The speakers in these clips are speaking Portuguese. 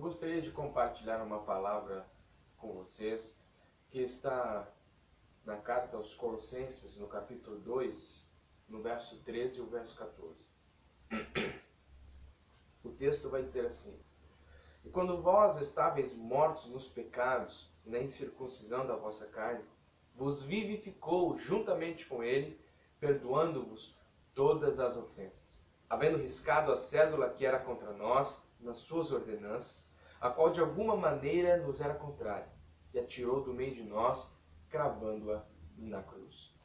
gostaria de compartilhar uma palavra com vocês que está na carta aos Colossenses, no capítulo 2, no verso 13 e o verso 14. O texto vai dizer assim: E quando vós estáveis mortos nos pecados, na incircuncisão da vossa carne, vos vivificou juntamente com ele, perdoando-vos todas as ofensas, havendo riscado a cédula que era contra nós nas suas ordenanças, a qual de alguma maneira nos era contrária, e a tirou do meio de nós, cravando-a na cruz.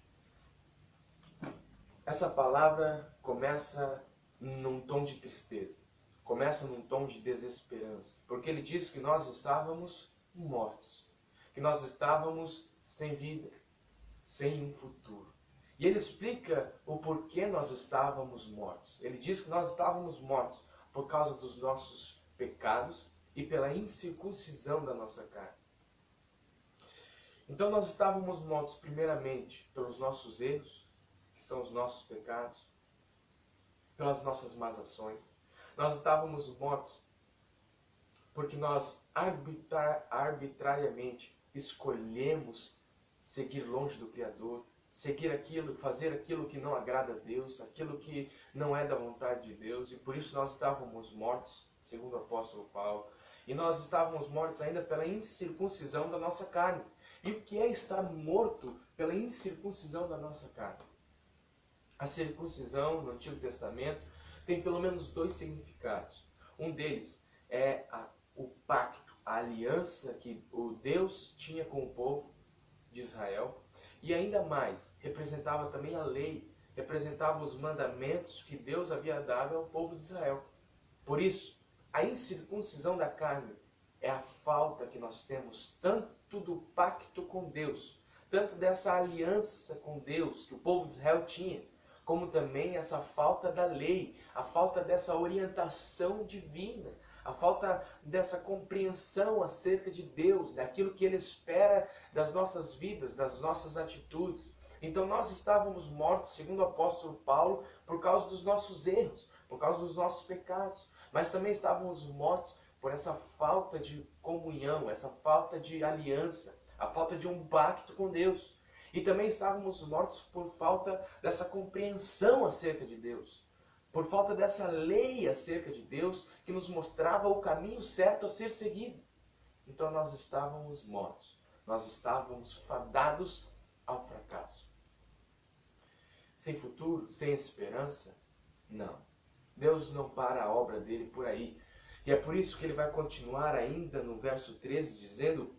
Essa palavra começa num tom de tristeza, começa num tom de desesperança, porque ele diz que nós estávamos mortos, que nós estávamos sem vida, sem um futuro. E ele explica o porquê nós estávamos mortos. Ele diz que nós estávamos mortos por causa dos nossos pecados e pela incircuncisão da nossa carne. Então nós estávamos mortos primeiramente pelos nossos erros, que são os nossos pecados, pelas nossas más ações. Nós estávamos mortos porque nós arbitrariamente escolhemos seguir longe do Criador, seguir aquilo, fazer aquilo que não agrada a Deus, aquilo que não é da vontade de Deus, e por isso nós estávamos mortos, segundo o apóstolo Paulo, e nós estávamos mortos ainda pela incircuncisão da nossa carne. E o que é estar morto pela incircuncisão da nossa carne? A circuncisão no Antigo Testamento tem pelo menos dois significados. Um deles é o pacto, a aliança que o Deus tinha com o povo de Israel. E ainda mais, representava também a lei, representava os mandamentos que Deus havia dado ao povo de Israel. Por isso, a incircuncisão da carne é a falta que nós temos tanto do pacto com Deus, tanto dessa aliança com Deus que o povo de Israel tinha, como também essa falta da lei, a falta dessa orientação divina, a falta dessa compreensão acerca de Deus, daquilo que Ele espera das nossas vidas, das nossas atitudes. Então nós estávamos mortos, segundo o apóstolo Paulo, por causa dos nossos erros, por causa dos nossos pecados, mas também estávamos mortos por essa falta de comunhão, essa falta de aliança, a falta de um pacto com Deus. E também estávamos mortos por falta dessa compreensão acerca de Deus, por falta dessa lei acerca de Deus que nos mostrava o caminho certo a ser seguido. Então nós estávamos mortos, nós estávamos fadados ao fracasso. Sem futuro, sem esperança? Não. Deus não para a obra dele por aí. E é por isso que ele vai continuar ainda no verso 13, dizendo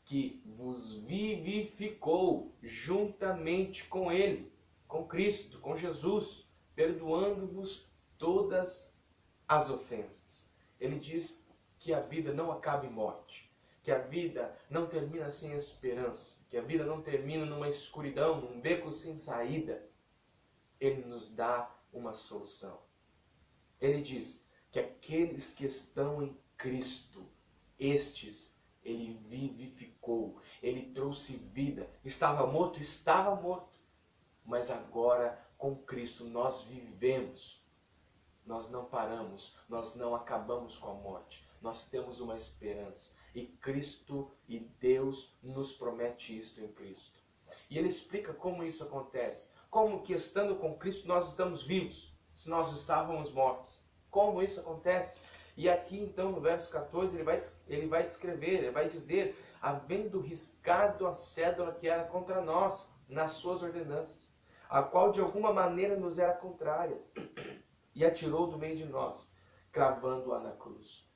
que vos vivificou juntamente com ele, com Cristo, com Jesus, perdoando-vos todas as ofensas. Ele diz que a vida não acaba em morte, que a vida não termina sem esperança, que a vida não termina numa escuridão, num beco sem saída. Ele nos dá uma solução. Ele diz que aqueles que estão em Cristo, estes Ele vivificou, Ele trouxe vida. Estava morto, mas agora com Cristo nós vivemos. Nós não paramos, nós não acabamos com a morte. Nós temos uma esperança. E Cristo e Deus nos promete isto em Cristo. E ele explica como isso acontece. Como que estando com Cristo nós estamos vivos, se nós estávamos mortos. Como isso acontece? E aqui então no verso 14 ele vai descrever, ele vai dizer: havendo riscado a cédula que era contra nós nas suas ordenanças, a qual de alguma maneira nos era contrária, e a tirou do meio de nós, cravando-a na cruz.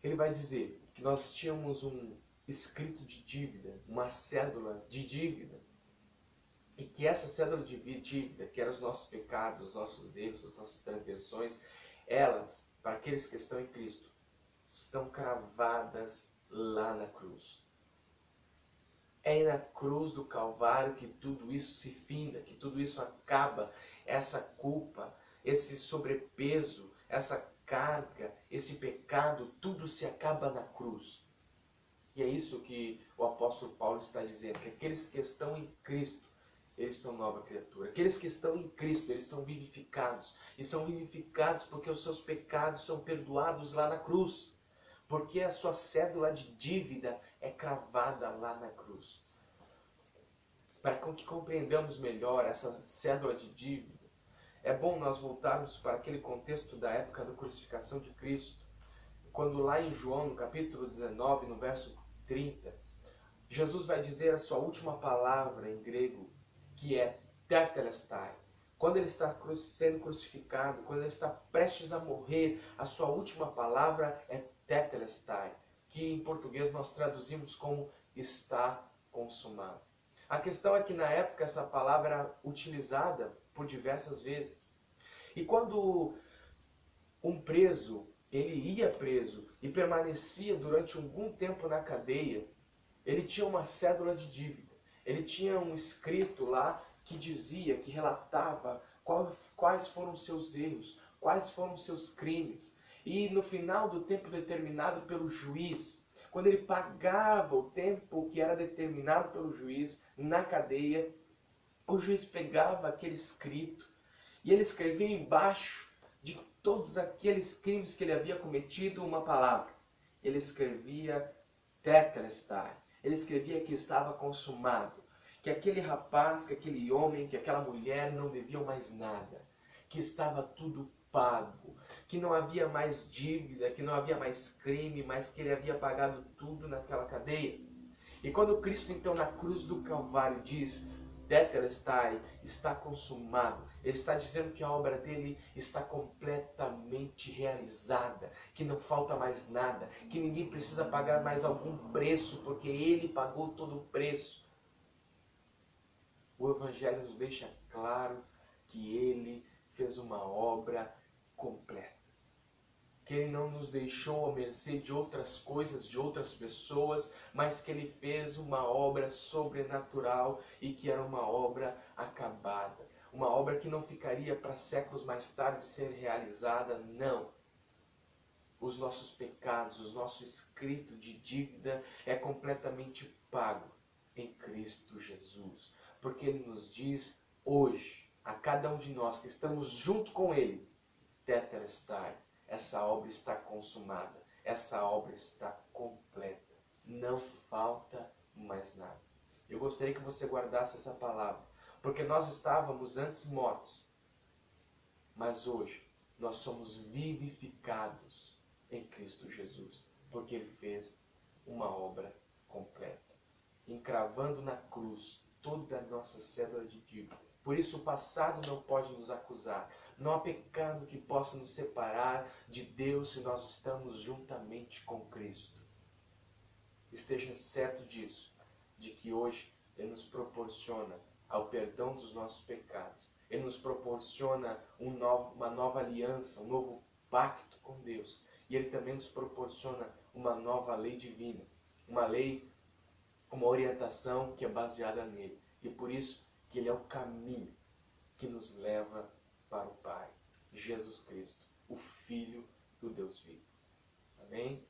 Ele vai dizer que nós tínhamos um escrito de dívida, uma cédula de dívida, e que essa cédula de dívida, que eram os nossos pecados, os nossos erros, as nossas transgressões, elas, para aqueles que estão em Cristo, estão cravadas lá na cruz. É na cruz do Calvário que tudo isso se finda, que tudo isso acaba, essa culpa, esse sobrepeso, essa carga, esse pecado, tudo se acaba na cruz. E é isso que o apóstolo Paulo está dizendo, que aqueles que estão em Cristo, eles são nova criatura. Aqueles que estão em Cristo, eles são vivificados. E são vivificados porque os seus pecados são perdoados lá na cruz. Porque a sua cédula de dívida é cravada lá na cruz. Para que compreendamos melhor essa cédula de dívida, é bom nós voltarmos para aquele contexto da época da crucificação de Cristo. Quando lá em João, no capítulo 19, no verso 30, Jesus vai dizer a sua última palavra em grego, que é tetelestai. Quando ele está sendo crucificado, quando ele está prestes a morrer, a sua última palavra é tetelestai, que em português nós traduzimos como está consumado. A questão é que na época essa palavra era utilizada por diversas vezes. E quando um preso, ele ia preso e permanecia durante algum tempo na cadeia, ele tinha uma cédula de dívida. Ele tinha um escrito lá que dizia, que relatava quais foram os seus erros, quais foram os seus crimes. E no final do tempo determinado pelo juiz, quando ele pagava o tempo que era determinado pelo juiz na cadeia, o juiz pegava aquele escrito e ele escrevia embaixo de todos aqueles crimes que ele havia cometido uma palavra. Ele escrevia tetelestai. Ele escrevia que estava consumado, que aquele rapaz, que aquele homem, que aquela mulher não deviam mais nada, que estava tudo pago, que não havia mais dívida, que não havia mais crime, mas que ele havia pagado tudo naquela cadeia. E quando Cristo então na cruz do Calvário diz tetelestai, está consumado, ele está dizendo que a obra dele está completamente realizada, que não falta mais nada, que ninguém precisa pagar mais algum preço, porque ele pagou todo o preço. O Evangelho nos deixa claro que ele fez uma obra completa. Que ele não nos deixou à mercê de outras coisas, de outras pessoas, mas que ele fez uma obra sobrenatural e que era uma obra acabada. Uma obra que não ficaria para séculos mais tarde ser realizada, não. Os nossos pecados, o nosso escrito de dívida é completamente pago em Cristo Jesus. Porque ele nos diz hoje, a cada um de nós que estamos junto com ele, tetelestai, essa obra está consumada, essa obra está completa, não falta mais nada. Eu gostaria que você guardasse essa palavra, porque nós estávamos antes mortos, mas hoje nós somos vivificados em Cristo Jesus, porque ele fez uma obra completa, encravando na cruz toda a nossa cédula de dívida. Por isso o passado não pode nos acusar. Não há pecado que possa nos separar de Deus se nós estamos juntamente com Cristo. Esteja certo disso, de que hoje ele nos proporciona ao perdão dos nossos pecados. Ele nos proporciona uma nova aliança, um novo pacto com Deus. E ele também nos proporciona uma nova lei divina, uma lei, uma orientação que é baseada nele. E por isso que ele é o caminho que nos leva para o Pai, Jesus Cristo, o Filho do Deus vivo. Amém?